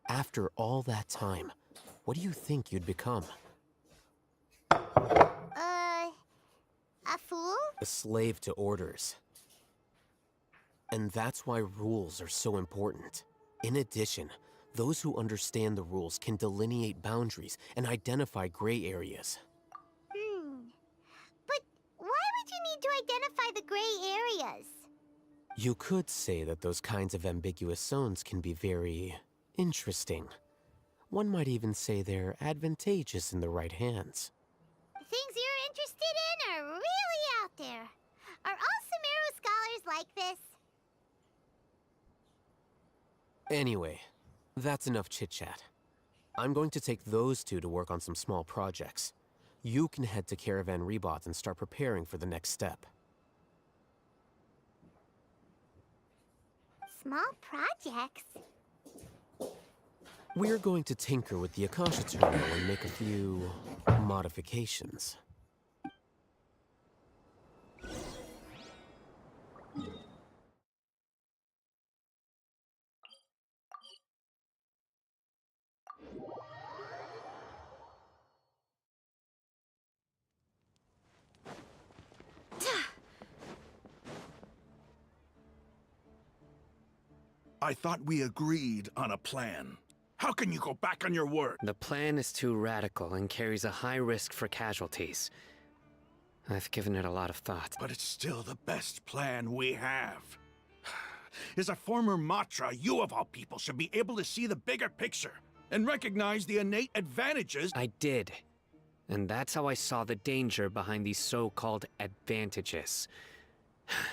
After all that time, what do you think you'd become? A fool? A slave to orders. And that's why rules are so important. In addition, those who understand the rules can delineate boundaries and identify gray areas. But why would you need to identify the gray areas? You could say that those kinds of ambiguous zones can be very interesting. One might even say they're advantageous in the right hands. Things you're interested in are really out there. Are all Sumeru scholars like this? Anyway, that's enough chit-chat. I'm going to take those two to work on some small projects. You can head to Caravan Rebot and start preparing for the next step. Small projects? We're going to tinker with the Akasha terminal and make a few modifications. I thought we agreed on a plan. How can you go back on your word? The plan is too radical and carries a high risk for casualties. I've given it a lot of thought. But it's still the best plan we have. As a former Matra, you of all people should be able to see the bigger picture and recognize the innate advantages. I did. And that's how I saw the danger behind these so-called advantages. Huh?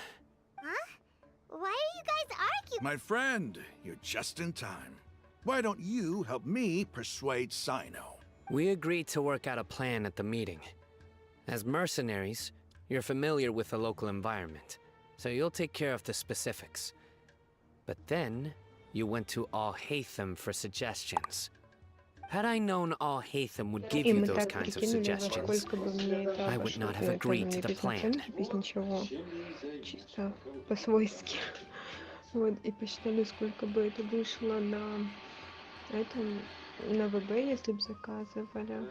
Why are you guys arguing? My friend, you're just in time. Why don't you help me persuade Sino? We agreed to work out a plan at the meeting. As mercenaries, you're familiar with the local environment, so you'll take care of the specifics. But then, you went to Al-Haytham for suggestions. Had I known Al-Haytham would give you those kinds of suggestions, I would not have agreed to the plan. Без ничего, чисто по-свойски. Вот, и посчитали, сколько бы это вышло на этом, на ВБ, если бы заказывали.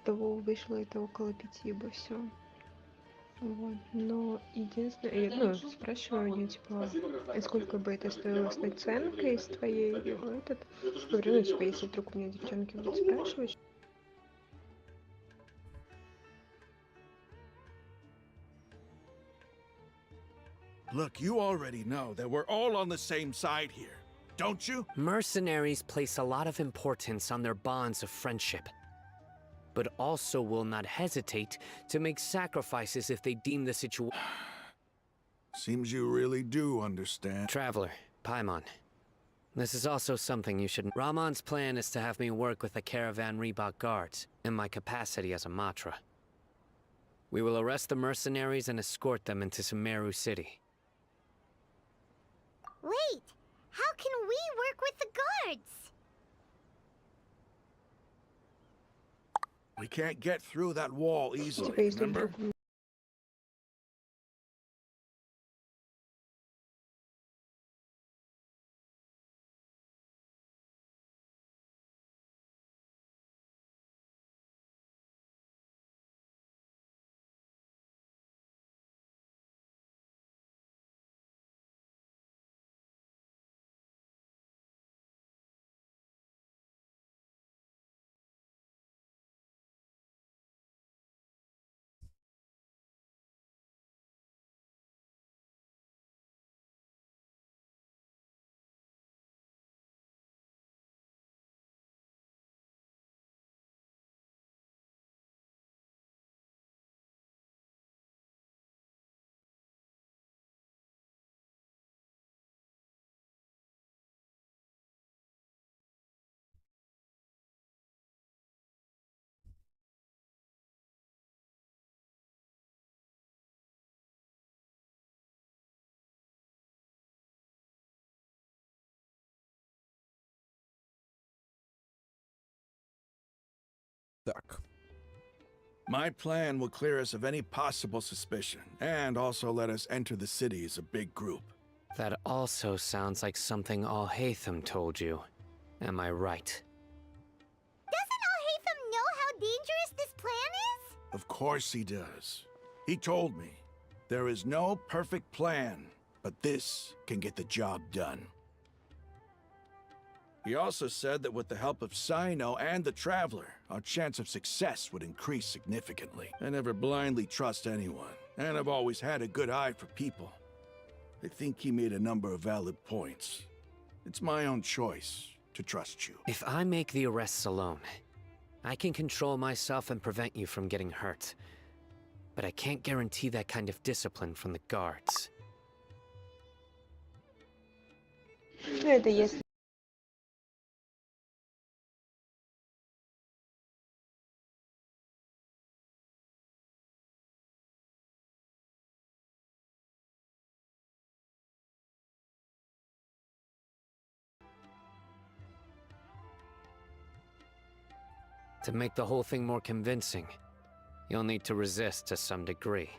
Того вышло это около 5 бы все. Вот, но единственное, я, спрашиваю, я типа, сколько бы это стоило с наценкой с твоей, этот, говорю, типа, если вдруг у меня девчонки будут спрашивать. Look, you already know that we're all on the same side here, don't you? Mercenaries place a lot of importance on their bonds of friendship, but also will not hesitate to make sacrifices if they deem the situation. Seems you really do understand. Traveler, Paimon. This is also something you shouldn't. Ramon's plan is to have me work with the Caravan Rebot guards in my capacity as a Matra. We will arrest the mercenaries and escort them into Sumeru City. Wait, how can we work with the guards? We can't get through that wall easily, Типа, если remember? вдруг Duck. My plan will clear us of any possible suspicion, and also let us enter the city as a big group. That also sounds like something Al-Haytham told you. Am I right? Doesn't Al-Haytham know how dangerous this plan is? Of course he does. He told me, there is no perfect plan, but this can get the job done. He also said that with the help of Sino and the Traveler, our chance of success would increase significantly. I never blindly trust anyone, and I've always had a good eye for people. I think he made a number of valid points. It's my own choice to trust you. If I make the arrests alone, I can control myself and prevent you from getting hurt. But I can't guarantee that kind of discipline from the guards. Ну, это если... To make the whole thing more convincing, you'll need to resist to some degree.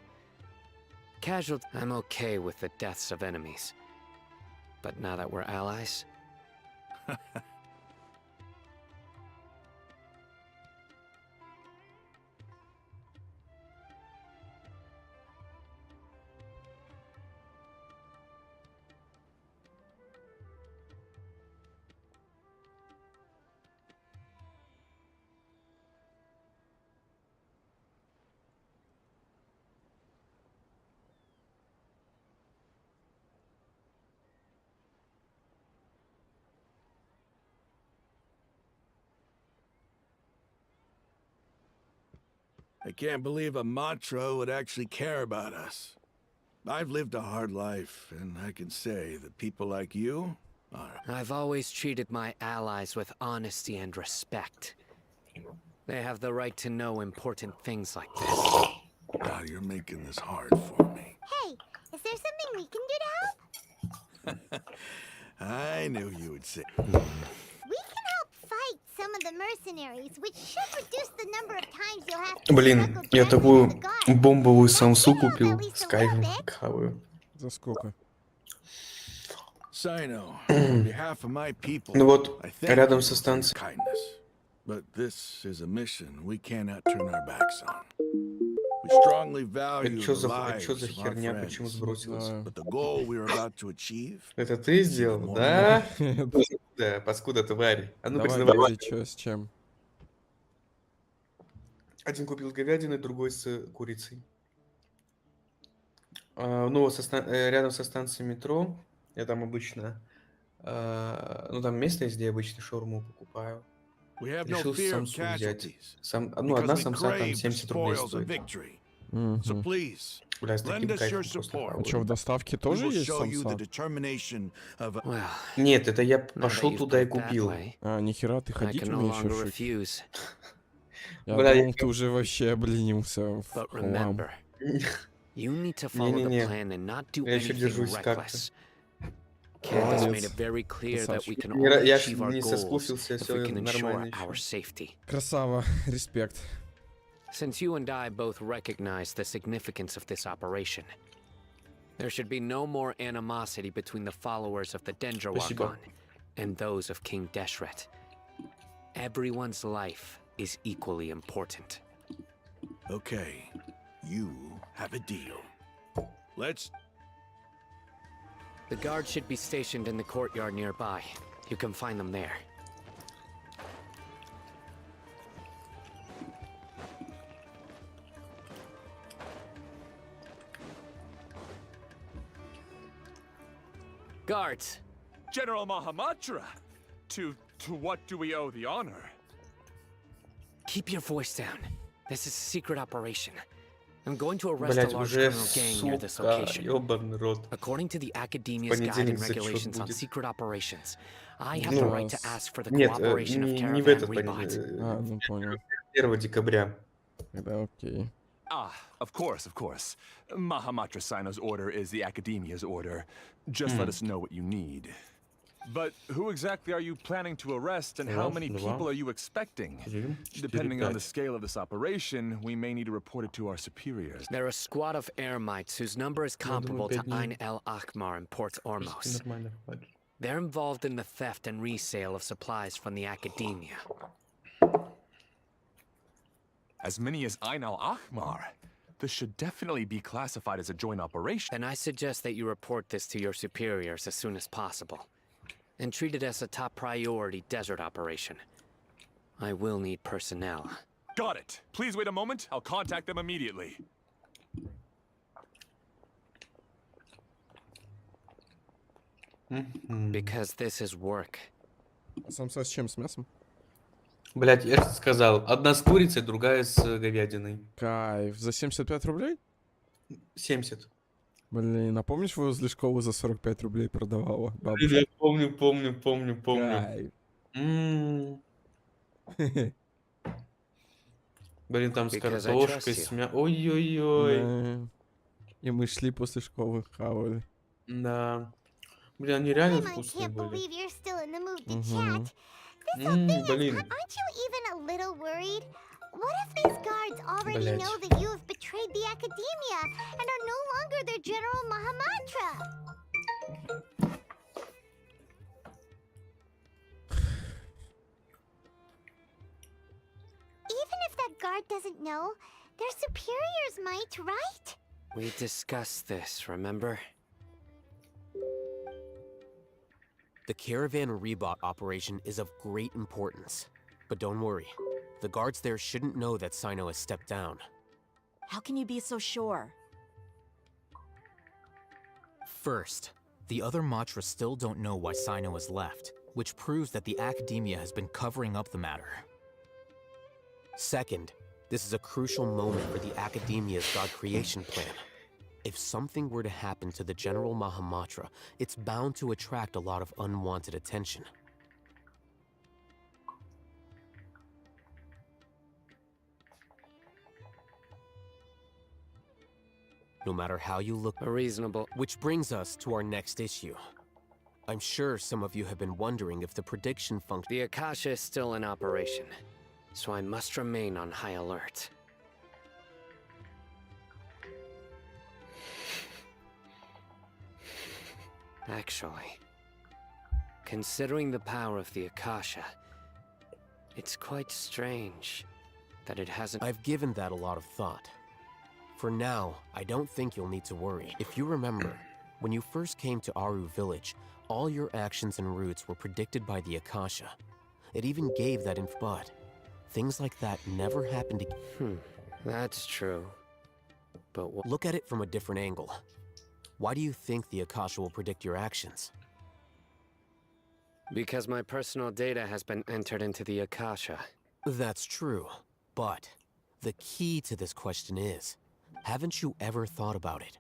I'm okay with the deaths of enemies. But now that we're allies... I can't believe a Matra would actually care about us. I've lived a hard life, and I can say that people like you are... I've always treated my allies with honesty and respect. They have the right to know important things like this. Now you're making this hard for me. Hey, is there something we can do to help? I knew you would say... We can help fight some of the mercenaries, which should reduce the number of times you'll have to Блин, struggle я to такую the guards. бомбовую самсу That купил at least с a кайфом, little bit. хаваю. За сколько? Sino, on behalf of my people, Ну вот, I thank рядом you со for your станцией. kindness. But this is a mission we cannot turn our backs on. We strongly value Это the lives чё за of our херня, почему friends. сбросилась? But the goal we are about to achieve... Это ты сделал, да? Да, паскуда тварь. А ну Давай, признавай. говори, чё, с чем? Один купил с говядиной, другой с курицей. Ну, рядом со станцией метро. Я там обычно... Ну, там место есть, где я обычно шаурму покупаю. We have no Решил fear of самсу взять. casualties, Ну, одна because we самса там crave the 70 рублей spoils of стоит. victory. Мгм. So please, Бля, с lend таким us your кайфом просто support. А чё, в хаваю. доставке We тоже will есть show you the самса? determination of... Well, Нет, это я now that пошел you've туда и put it that купил. way, А, нихера, ты I ходить can no умеешь, longer Шик? refuse. Я Бля, думал, ты уже вообще обленился в But хлам. remember, you need to follow the Не-не-не. plan and not do Я ещё anything держусь как-то. reckless. Candace made Молодец. it very clear that we can Не ра- only я achieve our не goals соскучился, if всё we can ensure нормально our ещё. safety. Красава, респект. Since you and I both recognize the significance of this operation, there should be no more animosity between the followers of the Dendroarchon and those of King Deshret. Everyone's life is equally important. Okay, you have a deal. Let's... The guards should be stationed in the courtyard nearby. You can find them there. Guards! General Mahamatra! To what do we owe the honor? Keep your voice down. This is a secret operation. I'm going to arrest a Блять, large уже, criminal gang near this сука, location. ёбаный рот. According to the Academia's Guide Понедельник and зачёт Regulations on будет. Secret Operations, I have Ну, the right to ask for the Нет, cooperation of не в Caravan этот Rebot. А, ну понял. 1 декабря. Тогда окей. Ah, of course, of course. Mahamatra Sino's order is the Academia's order. Just let us know what you need. But who exactly are you planning to arrest, and how Раз, many два, people are you expecting? Три, Depending четыре, on the пять. scale of this operation, we may need to report it to our superiors. They're a squad of Eremites whose number is comparable to пять дней. Ain el Akmar in Port В принципе, Ormos. нормально хватит. They're involved in the theft and resale of supplies from the academia. As many as Ain al-Ahmar. This should definitely be classified as a joint operation. Then I suggest that you report this to your superiors as soon as possible. And treat it as a top priority desert operation. I will need personnel. Got it. Please wait a moment. I'll contact them immediately. Because this is work. Самса с чем? С мясом? Блять, я же сказал, одна с курицей, другая с говядиной. Кайф. За 75 рублей? 70. Блин, а помнишь, возле школы за 45 рублей продавала Блин, бабушка? я помню. Кайф. Блин, там с Because I картошкой, trust с you. мя... Ой-ой-ой. Да. И мы шли после школы, хавали. Да. Блин, они реально Paimon вкусные can't были. believe you're still in the mood to Мгм. chat. This whole thing is, Блин. aren't you even a little worried? What if these guards already Блядь. know that you have betrayed the academia and are no longer their General Mahamatra? Even if that guard doesn't know, their superiors might, right? We discussed this, remember? The caravan rebot operation is of great importance. But don't worry, the guards there shouldn't know that Sino has stepped down. How can you be so sure? First, the other Matra still don't know why Sino has left, which proves that the academia has been covering up the matter. Second, this is a crucial moment for the academia's god creation plan. If something were to happen to the General Mahamatra, it's bound to attract a lot of unwanted attention. No matter how you look, A reasonable... which brings us to our next issue. I'm sure some of you have been wondering if the prediction function. The Akasha is still in operation, so I must remain on high alert. Actually, considering the power of the Akasha, it's quite strange that it hasn't... I've given that a lot of thought. For now, I don't think you'll need to worry. If you remember, when you first came to Aru village, all your actions and routes were predicted by the Akasha. It even gave that info, but things like that never happened again. That's true. But what... Look at it from a different angle. Why do you think the Akasha will predict your actions? Because my personal data has been entered into the Akasha. That's true, but the key to this question is, haven't you ever thought about it?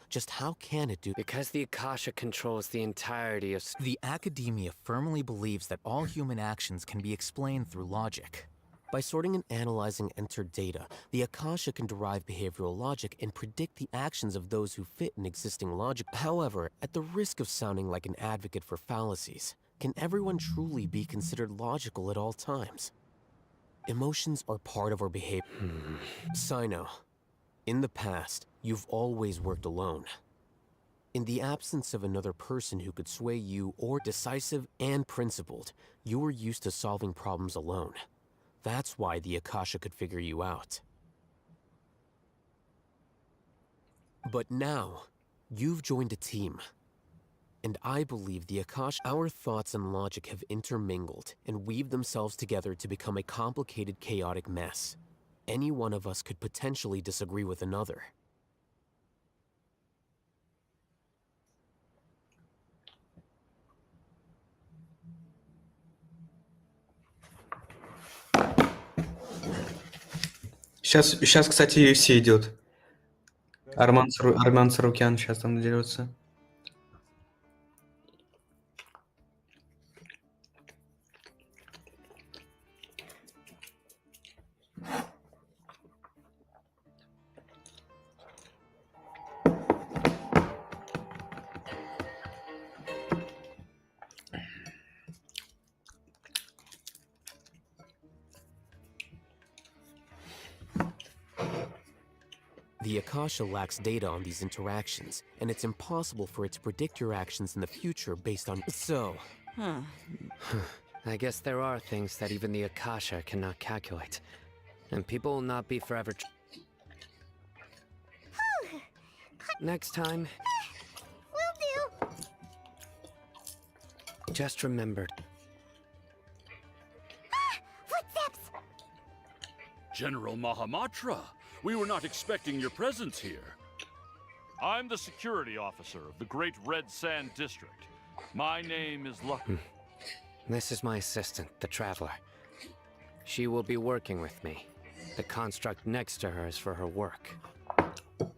Just how can it do? Because the Akasha controls the entirety of... The academia firmly believes that all human actions can be explained through logic. By sorting and analyzing entered data, the Akasha can derive behavioral logic and predict the actions of those who fit in existing logic. However, at the risk of sounding like an advocate for fallacies, can everyone truly be considered logical at all times? Emotions are part of our behavior. Sino, in the past, you've always worked alone. In the absence of another person who could sway you or decisive and principled, you were used to solving problems alone. That's why the Akasha could figure you out. But now, you've joined a team. And I believe the Akasha, our thoughts and logic have intermingled and weaved themselves together to become a complicated, chaotic mess. Any one of us could potentially disagree with another. Сейчас, кстати, UFC идет. Арман Сарукян сейчас там дерется. The The Akasha lacks data on these interactions, and it's impossible for it to predict your actions in the future based on. So, I guess there are things that even the Akasha cannot calculate. And people will not be forever. Next time, Will do. just remember. Footsteps. General Mahamatra, we were not expecting your presence here. I'm the security officer of the Great Red Sand District. My name is Lucky. This is my assistant, the Traveler. She will be working with me. The construct next to her is for her work. Beep.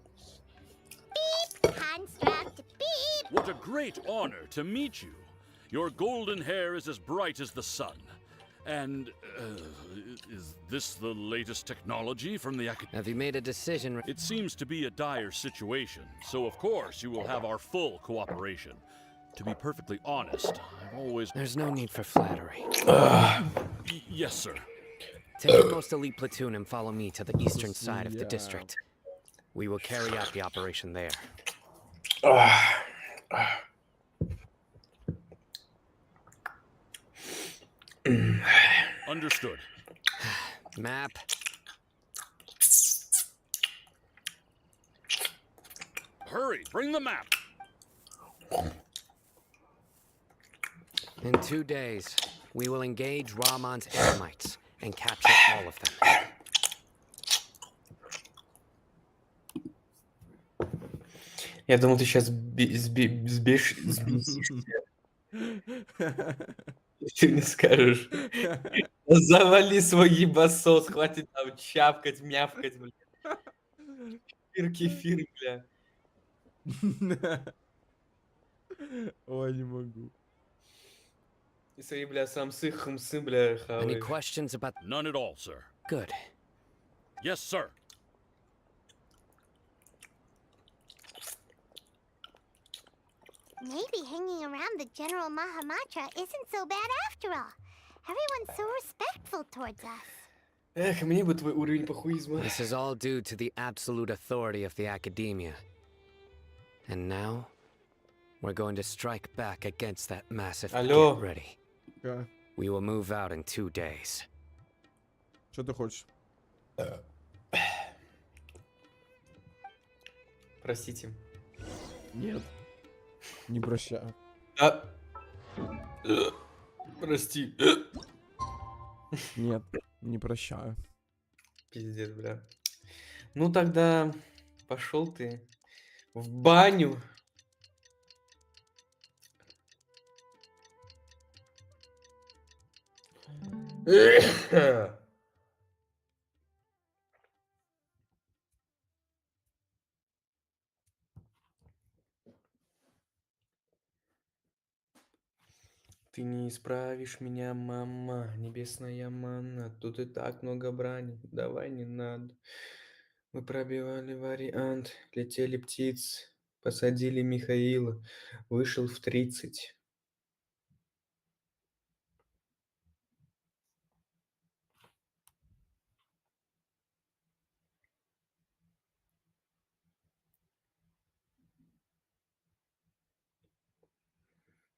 Construct. Beep. What a great honor to meet you. Your golden hair is as bright as the sun. And, is this the latest technology from the academy? Have you made a decision? It seems to be a dire situation, so of course you will have our full cooperation. To be perfectly honest, I've always... There's no need for flattery. Yes, sir. Take the most elite platoon and follow me to the eastern side of the district. We will carry out the operation there. Understood. Map. Hurry, bring the map. In 2 days, we will engage Rahman's Eremites and capture all of them. Я думал, ты сейчас сбесишься. Ты не скажешь. Завали свой ебасос, хватит там чавкать, мявкать, блядь. Кефир, бля. Ой, не могу. И свои, бля, самсы, хмсы, бля, Any хаваешь. questions about... None at all, sir. Good. Yes, sir. Maybe hanging around the General Mahamatra isn't so bad after all. Everyone's so respectful towards us. Эх, мне бы твой уровень похуизма. This is all due to the absolute authority of the Academia. And now, we're going to strike back against that massive... Алло. Get ready. Да. We will move out in 2 days. Что ты хочешь? Простите. Нет. Не прощаю. Прости. Нет, не прощаю. Пиздец, бля. Ну тогда пошел ты в баню. Ты не исправишь меня, мама, небесная манна. Тут и так много брани, давай не надо. Мы пробивали вариант, летели птицы, посадили Михаила, вышел в 30.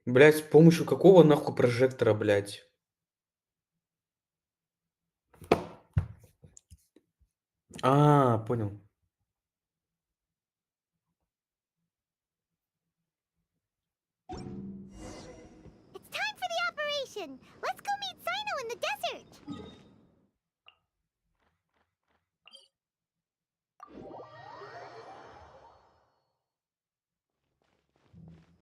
Блять, с помощью какого нахуй прожектора, блять? Понял. It's time for the operation. Let's go meet Sino in the desert.